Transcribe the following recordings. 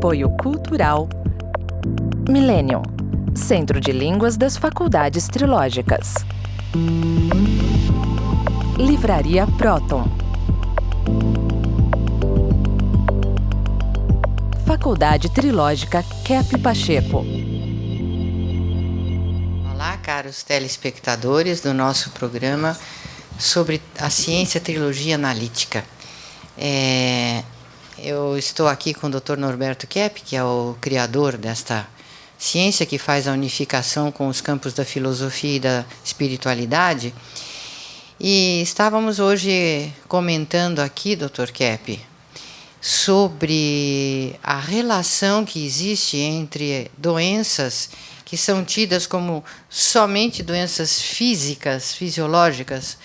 Apoio Cultural Millennium, Centro de Línguas das Faculdades Trilógicas. Livraria Próton. Faculdade Trilógica Kep Pacheco. Olá, caros telespectadores do nosso programa sobre a ciência trilogia analítica. Eu estou aqui com o Dr. Norberto Kep, que é o criador desta ciência que faz a unificação com os campos da filosofia e da espiritualidade. E estávamos hoje comentando aqui, Dr. Kep, sobre a relação que existe entre doenças que são tidas como somente doenças físicas, fisiológicas,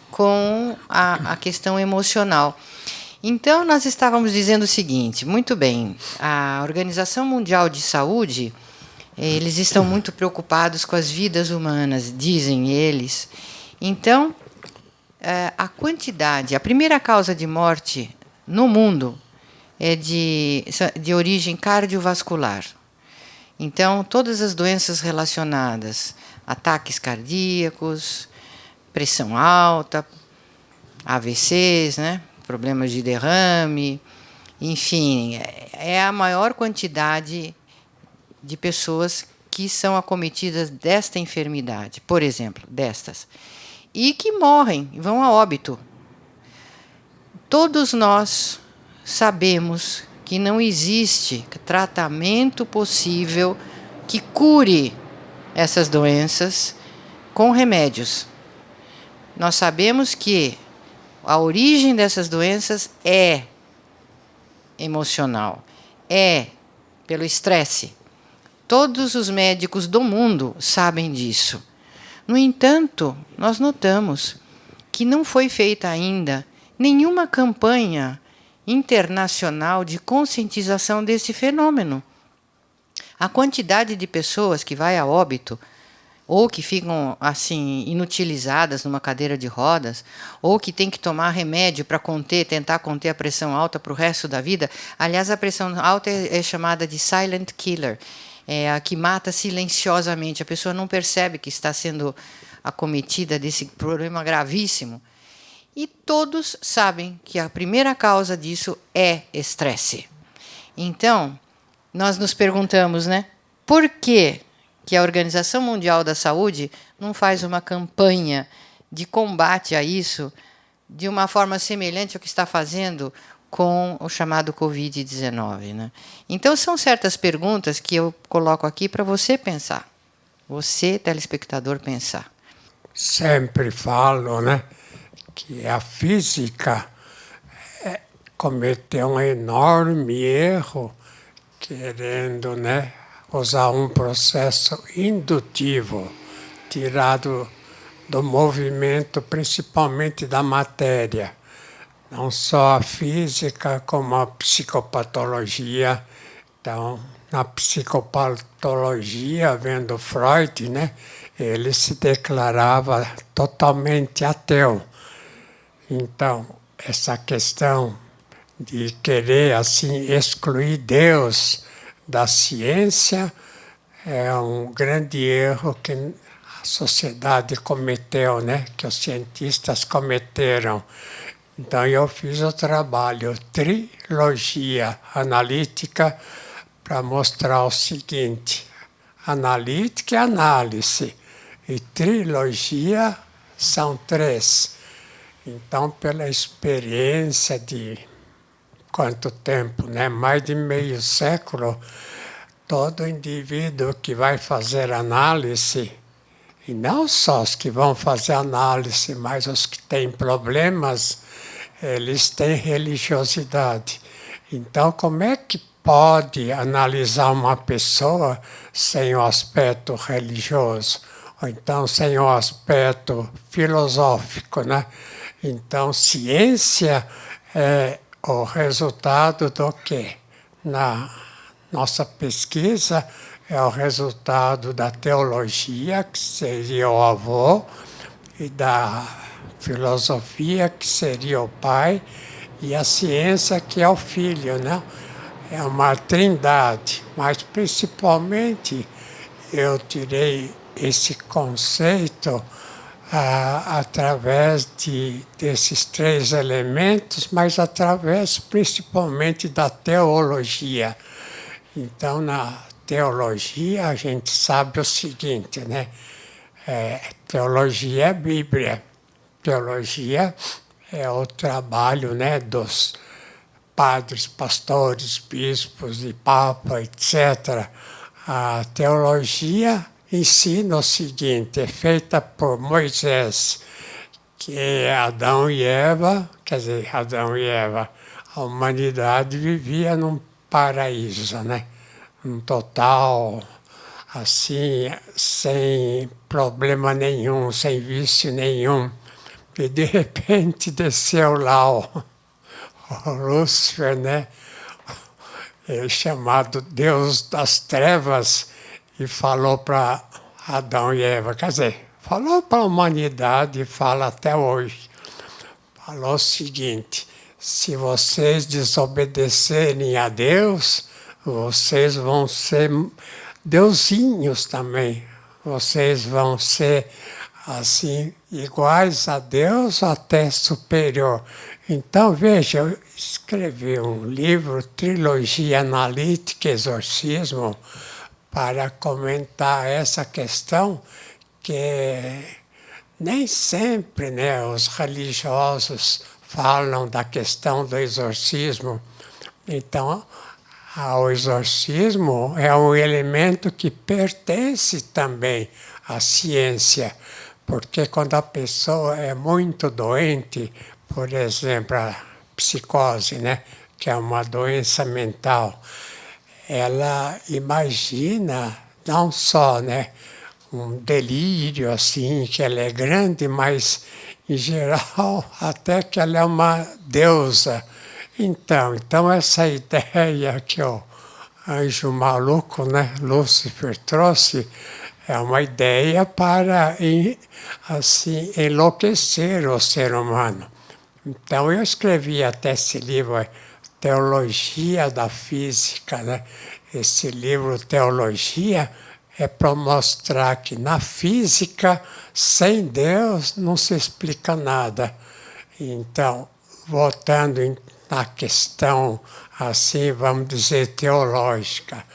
com a questão emocional. Então, nós estávamos dizendo o seguinte, muito bem, a Organização Mundial de Saúde, eles estão muito preocupados com as vidas humanas, dizem eles. Então, a primeira causa de morte no mundo é de origem cardiovascular. Então, todas as doenças relacionadas, ataques cardíacos, pressão alta, AVCs, né? Problemas de derrame, enfim, é a maior quantidade de pessoas que são acometidas desta enfermidade, por exemplo, destas, e que morrem, vão a óbito. Todos nós sabemos que não existe tratamento possível que cure essas doenças com remédios. Nós sabemos que a origem dessas doenças é emocional, é pelo estresse. Todos os médicos do mundo sabem disso. No entanto, nós notamos que não foi feita ainda nenhuma campanha internacional de conscientização desse fenômeno. A quantidade de pessoas que vai a óbito ou que ficam assim inutilizadas numa cadeira de rodas, ou que tem que tomar remédio para tentar conter a pressão alta para o resto da vida. Aliás, a pressão alta é chamada de silent killer, é a que mata silenciosamente. A pessoa não percebe que está sendo acometida desse problema gravíssimo. E todos sabem que a primeira causa disso é estresse. Então, nós nos perguntamos, né? Por que a Organização Mundial da Saúde não faz uma campanha de combate a isso de uma forma semelhante ao que está fazendo com o chamado Covid-19, né? Então, são certas perguntas que eu coloco aqui para você pensar, você, telespectador, pensar. Sempre falo, né, que a física cometeu um enorme erro querendo, né, usar um processo indutivo, tirado do movimento, principalmente da matéria. Não só a física, como a psicopatologia. Então, na psicopatologia, vendo Freud, né, ele se declarava totalmente ateu. Então, essa questão de querer assim excluir Deus da ciência é um grande erro que a sociedade cometeu, né? Que os cientistas cometeram. Então, eu fiz o trabalho Trilogia Analítica para mostrar o seguinte: analítica e análise, e trilogia são 3. Então, pela experiência de quanto tempo, né? Mais de meio século, todo indivíduo que vai fazer análise, e não só os que vão fazer análise, mas os que têm problemas, eles têm religiosidade. Então, como é que pode analisar uma pessoa sem o aspecto religioso? Ou então sem o aspecto filosófico, né? Então, ciência é o resultado do quê? Na nossa pesquisa, é o resultado da teologia, que seria o avô, e da filosofia, que seria o pai, e a ciência, que é o filho, né? é uma trindade, mas principalmente eu tirei esse conceito através desses três elementos, mas através principalmente da teologia. Então, na teologia, a gente sabe o seguinte, né? Teologia é Bíblia. Teologia é o trabalho, né, dos padres, pastores, bispos e papa, etc. A teologia ensina o seguinte, é feita por Moisés, que é Adão e Eva, quer dizer, Adão e Eva, a humanidade vivia num paraíso, né? Um total, assim, sem problema nenhum, sem vício nenhum. E de repente desceu lá o Lúcifer, né? Ele chamado Deus das Trevas, e falou para Adão e Eva, quer dizer, falou para a humanidade e fala até hoje. Falou o seguinte, se vocês desobedecerem a Deus, vocês vão ser deusinhos também. Vocês vão ser, assim, iguais a Deus, até superior. Então, veja, eu escrevi um livro, Trilogia Analítica e Exorcismo, para comentar essa questão que nem sempre, né, os religiosos falam da questão do exorcismo. Então, o exorcismo é um elemento que pertence também à ciência, porque quando a pessoa é muito doente, por exemplo, a psicose, né, que é uma doença mental, ela imagina não só, né, um delírio assim, que ela é grande, mas em geral até que ela é uma deusa. Então essa ideia que o anjo maluco, né, Lúcifer trouxe, é uma ideia para assim enlouquecer o ser humano. Então eu escrevi até esse livro, Teologia da Física, né? Esse livro, Teologia, é para mostrar que na física, sem Deus, não se explica nada. Então, voltando na questão, assim, vamos dizer, teológica.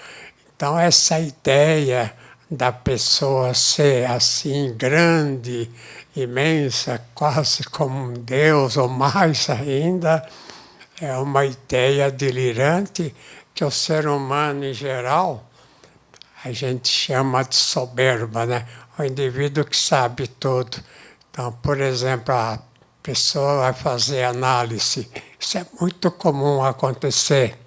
Então, essa ideia da pessoa ser assim, grande, imensa, quase como um Deus, ou mais ainda, é uma ideia delirante que o ser humano, em geral, a gente chama de soberba, né? O indivíduo que sabe tudo. Então, por exemplo, a pessoa vai fazer análise. Isso é muito comum acontecer.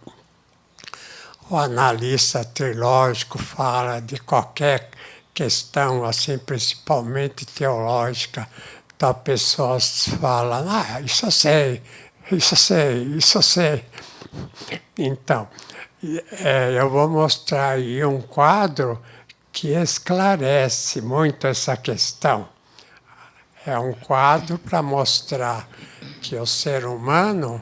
O analista trilógico fala de qualquer questão, assim, principalmente teológica. Então, a pessoa fala, isso eu sei, isso eu sei, isso eu sei. Então, eu vou mostrar aí um quadro que esclarece muito essa questão. É um quadro para mostrar que o ser humano,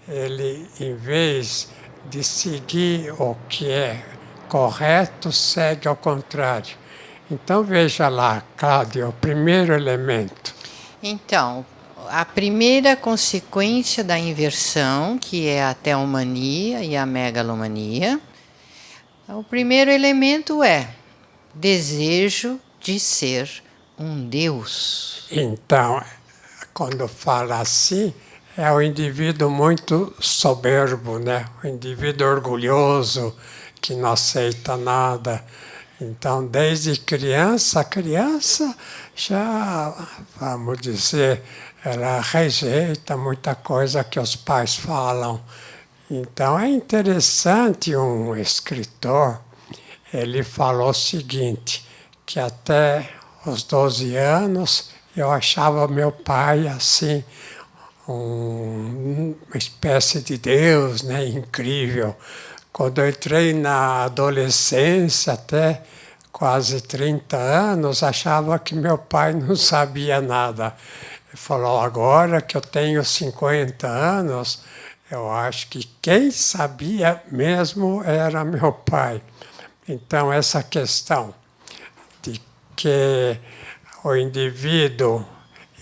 ele, em vez de seguir o que é correto, segue ao contrário. Então, veja lá, Cláudia, o primeiro elemento. Então, a primeira consequência da inversão, que é a teomania e a megalomania, o primeiro elemento é desejo de ser um Deus. Então, quando fala assim, é um indivíduo muito soberbo, né? Um indivíduo orgulhoso, que não aceita nada. Então, desde criança, a criança já, vamos dizer, ela rejeita muita coisa que os pais falam. Então, é interessante, um escritor, ele falou o seguinte, que até os 12 anos eu achava meu pai assim, uma espécie de Deus, né, incrível. Quando eu entrei na adolescência, até quase 30 anos, achava que meu pai não sabia nada. Ele falou, agora que eu tenho 50 anos, eu acho que quem sabia mesmo era meu pai. Então, essa questão de que o indivíduo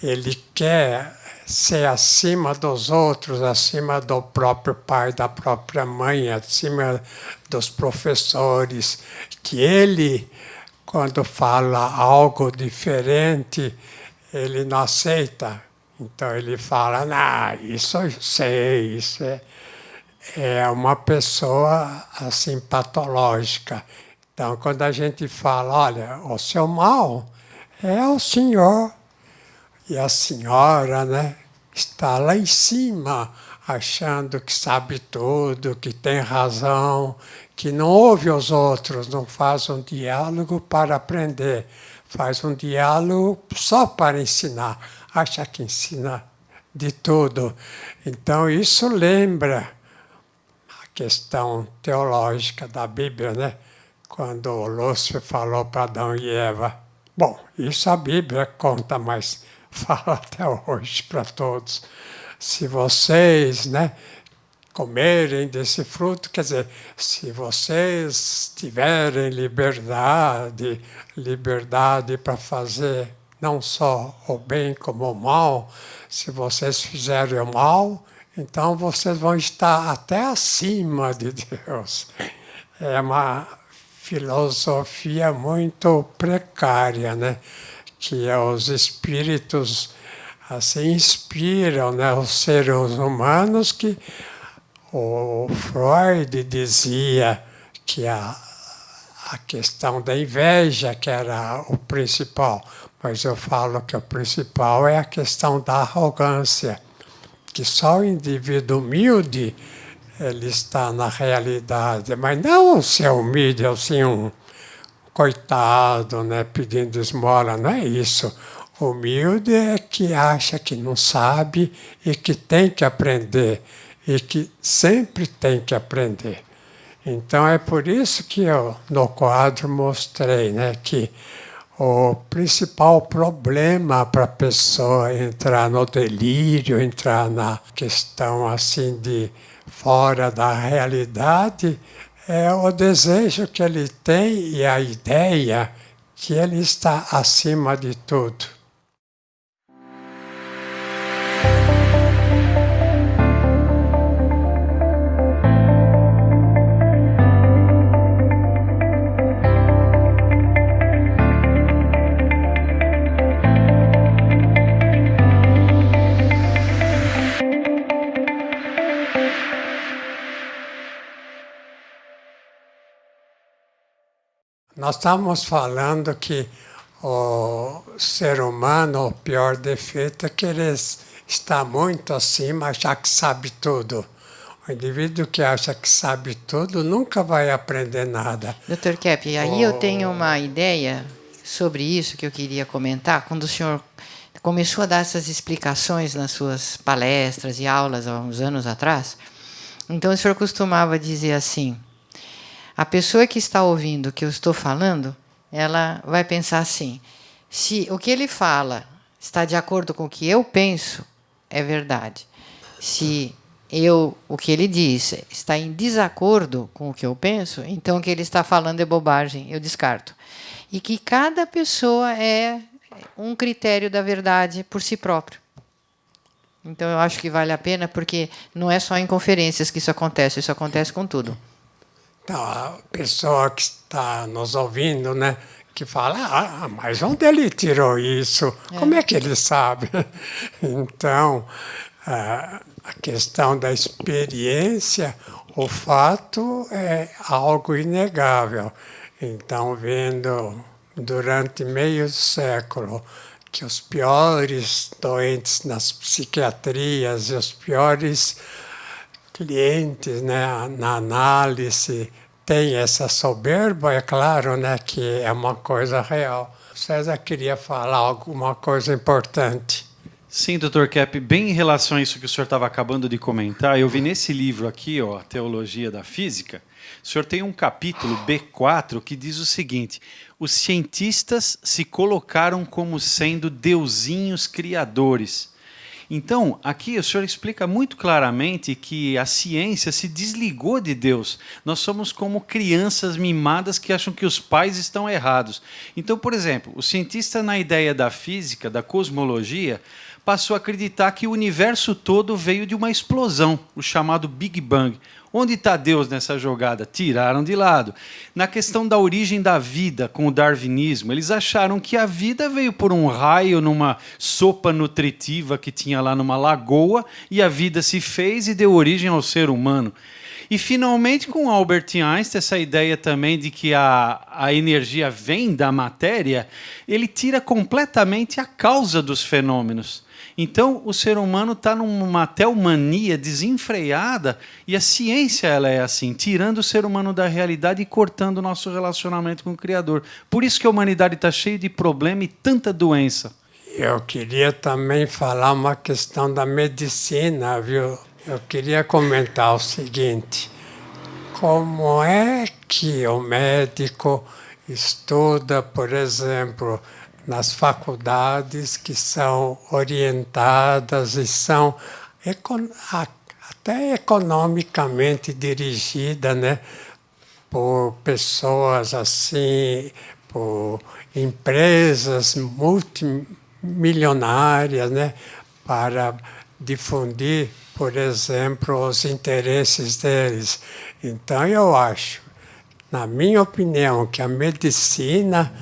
ele quer ser acima dos outros, acima do próprio pai, da própria mãe, acima dos professores, que ele, quando fala algo diferente, ele não aceita. Então ele fala, isso eu sei, isso é uma pessoa assim patológica. Então, quando a gente fala, olha, o seu mal é o senhor e a senhora, né, está lá em cima, achando que sabe tudo, que tem razão, que não ouve os outros, não faz um diálogo para aprender, faz um diálogo só para ensinar, acha que ensina de tudo. Então, isso lembra a questão teológica da Bíblia, né? Quando o Lúcifer falou para Adão e Eva. Bom, isso a Bíblia conta, mas fala até hoje para todos. Se vocês, né, comerem desse fruto, quer dizer, se vocês tiverem liberdade para fazer não só o bem como o mal, se vocês fizerem o mal, então vocês vão estar até acima de Deus. É uma filosofia muito precária, né? Que os espíritos assim inspiram, né, os seres humanos, que o Freud dizia que a questão da inveja que era o principal, mas eu falo que o principal é a questão da arrogância, que só o indivíduo humilde ele está na realidade, mas não ser humilde, assim, um coitado, né, pedindo esmola, não é isso. Humilde é que acha que não sabe e que tem que aprender, e que sempre tem que aprender. Então, é por isso que eu, no quadro, mostrei, né, que o principal problema para a pessoa entrar no delírio, entrar na questão assim de fora da realidade, é o desejo que ele tem e a ideia que ele está acima de tudo. Nós estamos falando que o ser humano, o pior defeito é querer estar muito acima, achar que sabe tudo. O indivíduo que acha que sabe tudo nunca vai aprender nada. Dr. Kepp, aí eu tenho uma ideia sobre isso que eu queria comentar. Quando o senhor começou a dar essas explicações nas suas palestras e aulas há uns anos atrás, então o senhor costumava dizer assim: a pessoa que está ouvindo o que eu estou falando, ela vai pensar assim, se o que ele fala está de acordo com o que eu penso, é verdade. Se o que ele diz está em desacordo com o que eu penso, então o que ele está falando é bobagem, eu descarto. E que cada pessoa é um critério da verdade por si próprio. Então eu acho que vale a pena, porque não é só em conferências que isso acontece com tudo. Então, a pessoa que está nos ouvindo, né, que fala, mas onde ele tirou isso? Como é que ele sabe? Então, a questão da experiência, o fato é algo inegável. Então, vendo durante meio século que os piores doentes nas psiquiatrias e os piores clientes, né, na análise, tem essa soberba, é claro, né, que é uma coisa real. César queria falar alguma coisa importante. Sim, Dr. Kepp, bem em relação a isso que o senhor estava acabando de comentar, eu vi nesse livro aqui, ó, A Teologia da Física, o senhor tem um capítulo B4 que diz o seguinte: os cientistas se colocaram como sendo deusinhos criadores. Então, aqui o senhor explica muito claramente que a ciência se desligou de Deus. Nós somos como crianças mimadas que acham que os pais estão errados. Então, por exemplo, o cientista, na ideia da física, da cosmologia, passou a acreditar que o universo todo veio de uma explosão, o chamado Big Bang. Onde está Deus nessa jogada? Tiraram de lado. Na questão da origem da vida, com o darwinismo, eles acharam que a vida veio por um raio numa sopa nutritiva que tinha lá numa lagoa, e a vida se fez e deu origem ao ser humano. E, finalmente, com Albert Einstein, essa ideia também de que a energia vem da matéria, ele tira completamente a causa dos fenômenos. Então, o ser humano está numa teomania desenfreada, e a ciência ela é assim, tirando o ser humano da realidade e cortando o nosso relacionamento com o Criador. Por isso que a humanidade está cheia de problema e tanta doença. Eu queria também falar uma questão da medicina, viu? Eu queria comentar o seguinte: como é que o médico estuda, por exemplo, nas faculdades que são orientadas e são até economicamente dirigidas, né, por pessoas assim, por empresas multimilionárias, né, para difundir, por exemplo, os interesses deles. Então, eu acho, na minha opinião, que a medicina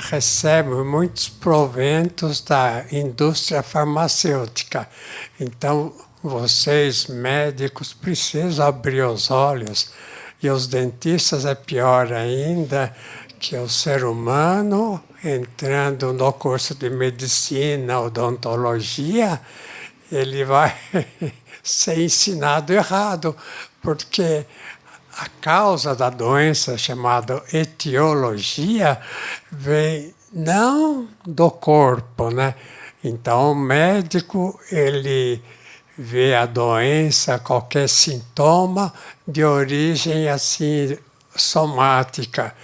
recebe muitos proventos da indústria farmacêutica. Então, vocês, médicos, precisam abrir os olhos. E os dentistas é pior ainda, que o ser humano, entrando no curso de medicina, odontologia, ele vai ser ensinado errado, porque a causa da doença, chamada etiologia, vem não do corpo, né? Então, o médico, ele vê a doença, qualquer sintoma, de origem assim somática,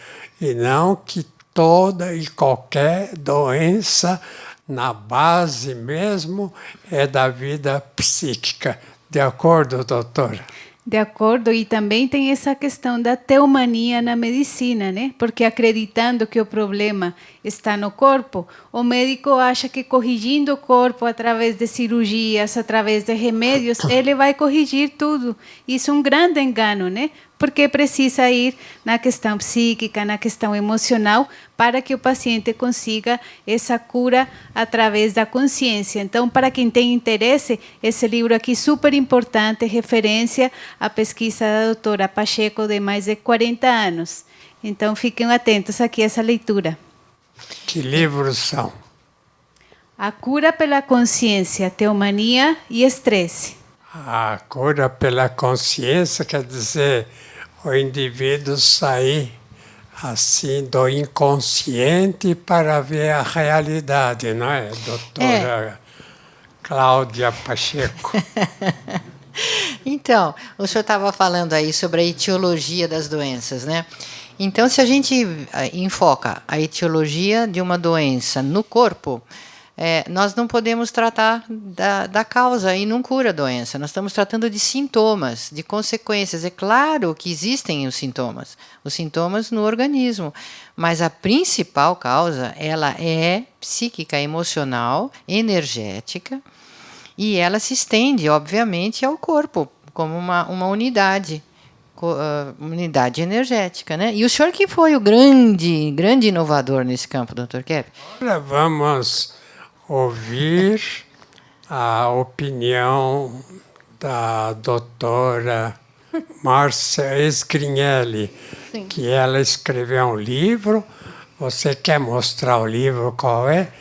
e não que toda e qualquer doença, na base mesmo, é da vida psíquica. De acordo, doutora? De acordo, e também tem essa questão da teomania na medicina, né? Porque acreditando que o problema está no corpo, o médico acha que corrigindo o corpo através de cirurgias, através de remédios, ele vai corrigir tudo. Isso é um grande engano, né? Porque precisa ir na questão psíquica, na questão emocional, para que o paciente consiga essa cura através da consciência. Então, para quem tem interesse, esse livro aqui super importante, referência à pesquisa da doutora Pacheco, de mais de 40 anos. Então, fiquem atentos aqui a essa leitura. Que livros são? A cura pela consciência, teomania e estresse. A cura pela consciência quer dizer o indivíduo sair assim do inconsciente para ver a realidade, não é, doutora Cláudia Pacheco? Então, o senhor estava falando aí sobre a etiologia das doenças, né? Então, se a gente enfoca a etiologia de uma doença no corpo, nós não podemos tratar da causa e não cura a doença. Nós estamos tratando de sintomas, de consequências. É claro que existem os sintomas no organismo, mas a principal causa, ela é psíquica, emocional, energética, e ela se estende, obviamente, ao corpo, como uma unidade energética, né? E o senhor que foi o grande inovador nesse campo, Dr. Kepp? Agora vamos ouvir a opinião da doutora Márcia Esgrinelli, que ela escreveu um livro. Você quer mostrar o livro? Qual é?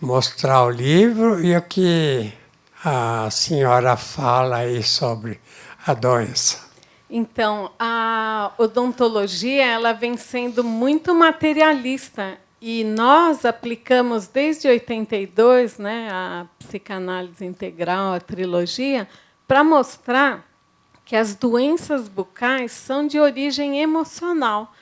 Mostrar o livro e o que a senhora fala aí sobre a doença. Então, a odontologia ela vem sendo muito materialista. E nós aplicamos desde 82, né, a psicanálise integral, a trilogia, para mostrar que as doenças bucais são de origem emocional.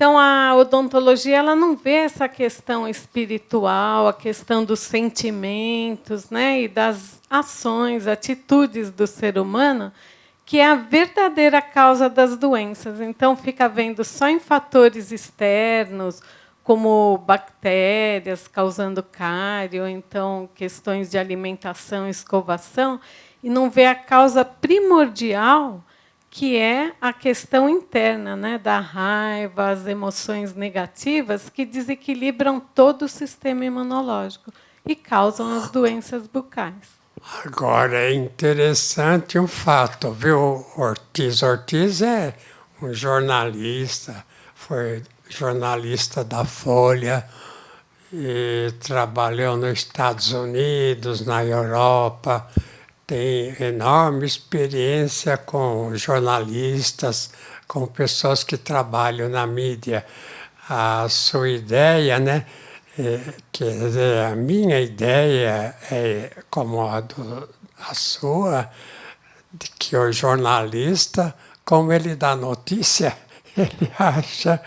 Então, a odontologia ela não vê essa questão espiritual, a questão dos sentimentos, né, e das ações, atitudes do ser humano, que é a verdadeira causa das doenças. Então, fica vendo só em fatores externos, como bactérias causando cárie, ou então questões de alimentação, escovação, e não vê a causa primordial, que é a questão interna, né, da raiva, as emoções negativas, que desequilibram todo o sistema imunológico e causam as doenças bucais. Agora, é interessante um fato, viu? Ortiz é um jornalista, foi jornalista da Folha, e trabalhou nos Estados Unidos, na Europa, tem enorme experiência com jornalistas, com pessoas que trabalham na mídia. A sua ideia, né? Quer dizer, a minha ideia é como a sua, de que o jornalista, como ele dá notícia, ele acha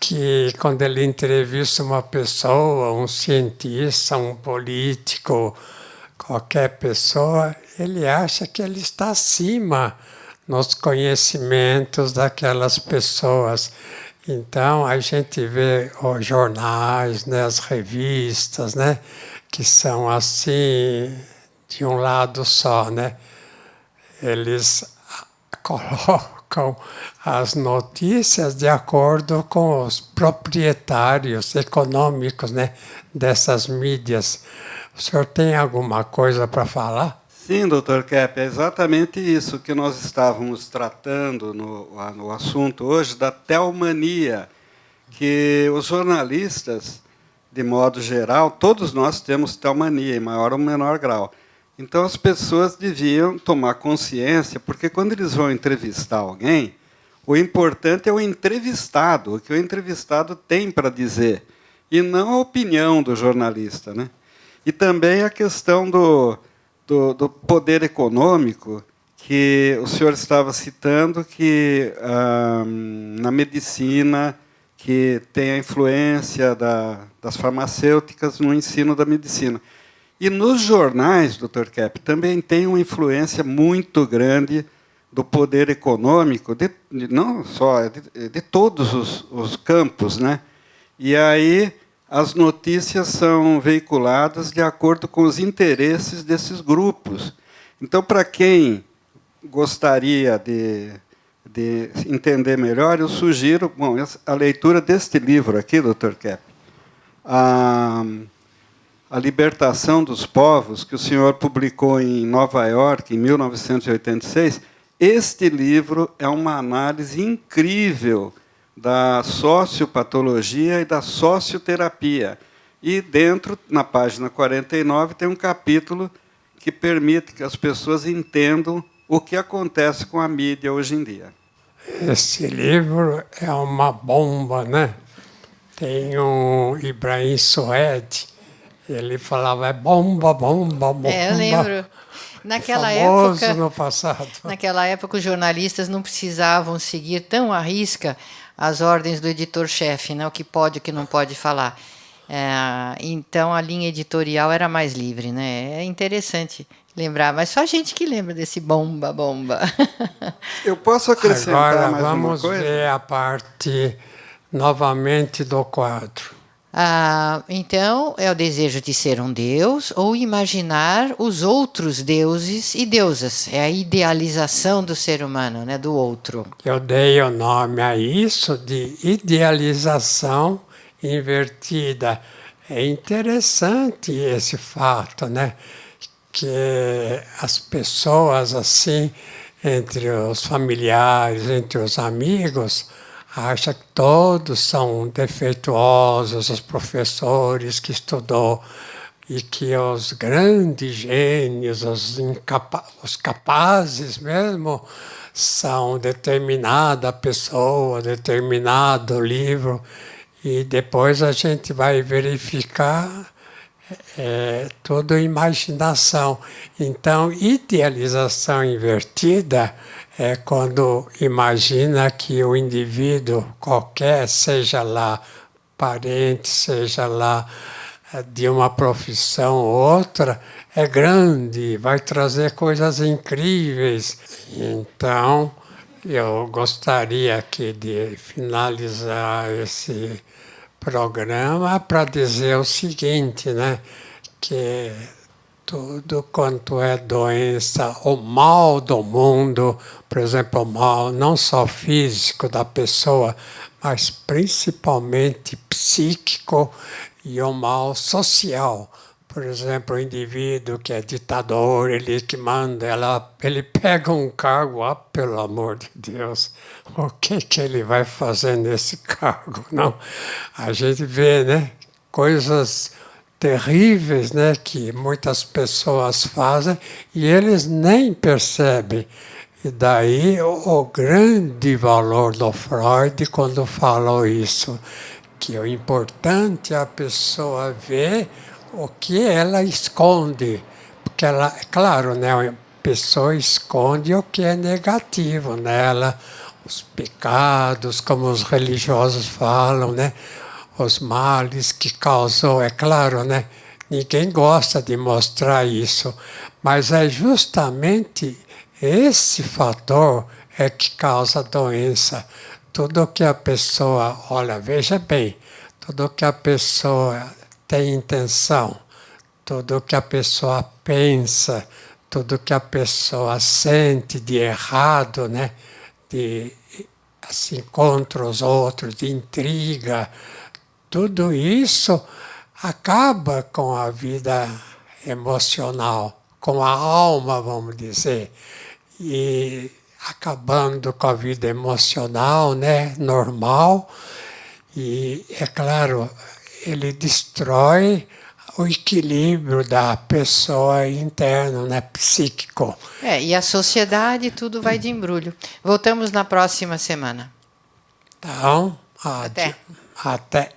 que quando ele entrevista uma pessoa, um cientista, um político, qualquer pessoa, ele acha que ele está acima nos conhecimentos daquelas pessoas. Então, a gente vê os jornais, né, as revistas, né, que são assim, de um lado só, né? Eles colocam as notícias de acordo com os proprietários econômicos, né, dessas mídias. O senhor tem alguma coisa para falar? Sim, Dr. Kepp, é exatamente isso que nós estávamos tratando no assunto hoje, da teomania, que os jornalistas, de modo geral, todos nós temos teomania, em maior ou menor grau. Então, as pessoas deviam tomar consciência, porque quando eles vão entrevistar alguém, o importante é o entrevistado, o que o entrevistado tem para dizer, e não a opinião do jornalista, né? E também a questão do poder econômico, que o senhor estava citando, que na medicina, que tem a influência das farmacêuticas no ensino da medicina. E nos jornais, Dr. Kepp, também tem uma influência muito grande do poder econômico, não só, de todos os campos, né? E aí as notícias são veiculadas de acordo com os interesses desses grupos. Então, para quem gostaria de entender melhor, eu sugiro a leitura deste livro aqui, Dr. Kepp, A Libertação dos Povos, que o senhor publicou em Nova York, em 1986. Este livro é uma análise incrível da sociopatologia e da socioterapia. E dentro, na página 49, tem um capítulo que permite que as pessoas entendam o que acontece com a mídia hoje em dia. Esse livro é uma bomba, né? Tem um Ibrahim Sued, ele falava, é bomba, bomba, bomba. Eu lembro. Naquela famoso época, no passado. Naquela época, os jornalistas não precisavam seguir tão à risca as ordens do editor-chefe, né? O que pode e o que não pode falar. Então, a linha editorial era mais livre, né? É interessante lembrar, mas só a gente que lembra desse bomba, bomba. Eu posso acrescentar Agora, mais uma vamos coisa? ver a parte novamente do quadro. Então, é o desejo de ser um deus ou imaginar os outros deuses e deusas. É a idealização do ser humano, né, do outro. Eu dei o nome a isso de idealização invertida. É interessante esse fato, né? Que as pessoas, assim, entre os familiares, entre os amigos, acham que todos são defeituosos, os professores que estudou, e que os grandes gênios, os capazes mesmo, são determinada pessoa, determinado livro, e depois a gente vai verificar, é tudo imaginação. Então, idealização invertida é quando imagina que o indivíduo qualquer, seja lá parente, seja lá de uma profissão ou outra, é grande, vai trazer coisas incríveis. Então, eu gostaria aqui de finalizar esse programa para dizer o seguinte, né? Que tudo quanto é doença, o mal do mundo, por exemplo, o mal não só físico da pessoa, mas principalmente psíquico e o mal social. Por exemplo, o indivíduo que é ditador, ele que manda, ele pega um cargo, pelo amor de Deus, o que ele vai fazer nesse cargo? Não, a gente vê, né, coisas terríveis, né, que muitas pessoas fazem e eles nem percebem. E daí o grande valor do Freud quando falou isso, que o importante é a pessoa ver o que ela esconde. Porque ela, é claro, né, a pessoa esconde o que é negativo nela, os pecados, como os religiosos falam, né, os males que causou, é claro, né, ninguém gosta de mostrar isso, mas é justamente esse fator é que causa doença. Tudo que a pessoa, olha, veja bem, tudo que a pessoa tem intenção, tudo que a pessoa pensa, tudo que a pessoa sente de errado, né? De assim contra os outros, de intriga, tudo isso acaba com a vida emocional, com a alma, vamos dizer, e acabando com a vida emocional, né? Normal, e é claro, ele destrói o equilíbrio da pessoa interno, né, psíquico. E a sociedade, tudo vai de embrulho. Voltamos na próxima semana. Então, Até. Até.